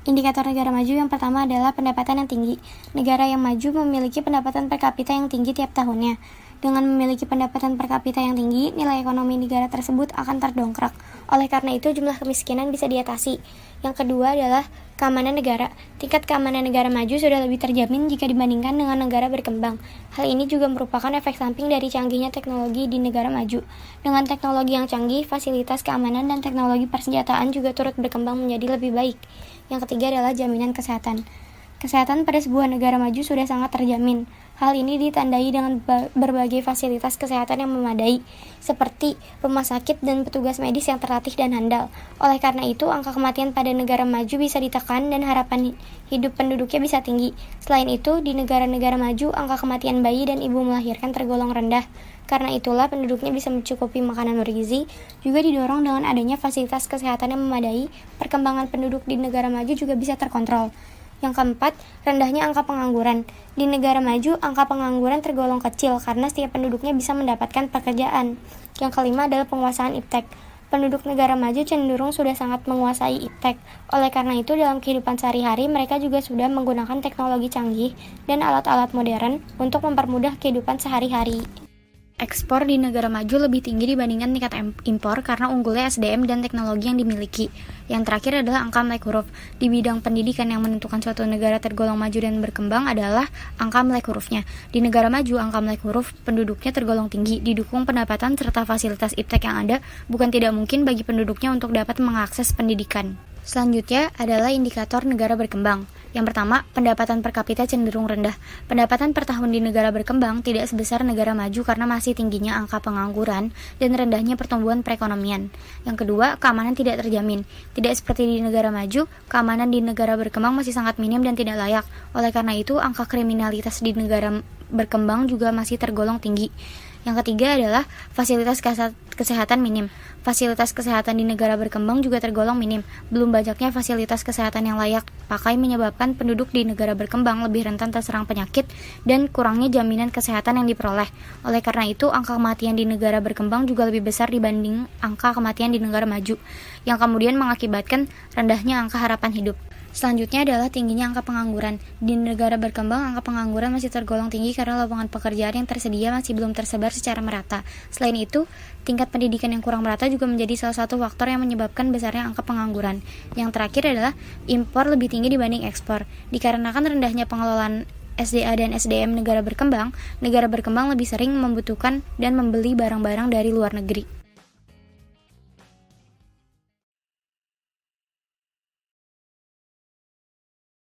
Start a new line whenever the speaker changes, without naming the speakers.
Indikator negara maju yang pertama adalah pendapatan yang tinggi. Negara yang maju memiliki pendapatan per kapita yang tinggi tiap tahunnya. Dengan memiliki pendapatan per kapita yang tinggi, nilai ekonomi negara tersebut akan terdongkrak. Oleh karena itu, jumlah kemiskinan bisa diatasi. Yang kedua adalah keamanan negara. Tingkat keamanan negara maju sudah lebih terjamin jika dibandingkan dengan negara berkembang. Hal ini juga merupakan efek samping dari canggihnya teknologi di negara maju. Dengan teknologi yang canggih, fasilitas keamanan dan teknologi persenjataan juga turut berkembang menjadi lebih baik. Yang ketiga adalah jaminan kesehatan. Kesehatan pada sebuah negara maju sudah sangat terjamin. Hal ini ditandai dengan berbagai fasilitas kesehatan yang memadai, seperti rumah sakit dan petugas medis yang terlatih dan handal. Oleh karena itu, angka kematian pada negara maju bisa ditekan dan harapan hidup penduduknya bisa tinggi. Selain itu, di negara-negara maju, angka kematian bayi dan ibu melahirkan tergolong rendah. Karena itulah penduduknya bisa mencukupi makanan bergizi, juga didorong dengan adanya fasilitas kesehatan yang memadai, perkembangan penduduk di negara maju juga bisa terkontrol. Yang keempat, rendahnya angka pengangguran. Di negara maju, angka pengangguran tergolong kecil karena setiap penduduknya bisa mendapatkan pekerjaan. Yang kelima adalah penguasaan iptek. Penduduk negara maju cenderung sudah sangat menguasai iptek. Oleh karena itu, dalam kehidupan sehari-hari, mereka juga sudah menggunakan teknologi canggih dan alat-alat modern untuk mempermudah kehidupan sehari-hari. Ekspor di negara maju lebih tinggi dibandingkan tingkat impor karena unggulnya SDM dan teknologi yang dimiliki. Yang terakhir adalah angka melek huruf. Di bidang pendidikan yang menentukan suatu negara tergolong maju dan berkembang adalah angka melek hurufnya. Di negara maju, angka melek huruf penduduknya tergolong tinggi, didukung pendapatan serta fasilitas iptek yang ada, bukan tidak mungkin bagi penduduknya untuk dapat mengakses pendidikan. Selanjutnya adalah indikator negara berkembang. Yang pertama, pendapatan per kapita cenderung rendah. Pendapatan per tahun di negara berkembang tidak sebesar negara maju karena masih tingginya angka pengangguran dan rendahnya pertumbuhan perekonomian. Yang kedua, keamanan tidak terjamin. Tidak seperti di negara maju, keamanan di negara berkembang masih sangat minim dan tidak layak. Oleh karena itu, angka kriminalitas di negara berkembang juga masih tergolong tinggi. Yang ketiga adalah fasilitas kesehatan minim. Fasilitas kesehatan di negara berkembang juga tergolong minim. Belum banyaknya fasilitas kesehatan yang layak pakai menyebabkan penduduk di negara berkembang lebih rentan terserang penyakit dan kurangnya jaminan kesehatan yang diperoleh. Oleh karena itu, angka kematian di negara berkembang juga lebih besar dibanding angka kematian di negara maju, yang kemudian mengakibatkan rendahnya angka harapan hidup. Selanjutnya adalah tingginya angka pengangguran. Di negara berkembang, angka pengangguran masih tergolong tinggi karena lowongan pekerjaan yang tersedia masih belum tersebar secara merata. Selain itu, tingkat pendidikan yang kurang merata juga menjadi salah satu faktor yang menyebabkan besarnya angka pengangguran. Yang terakhir adalah impor lebih tinggi dibanding ekspor. Dikarenakan rendahnya pengelolaan SDA dan SDM negara berkembang lebih sering membutuhkan dan membeli barang-barang dari luar negeri.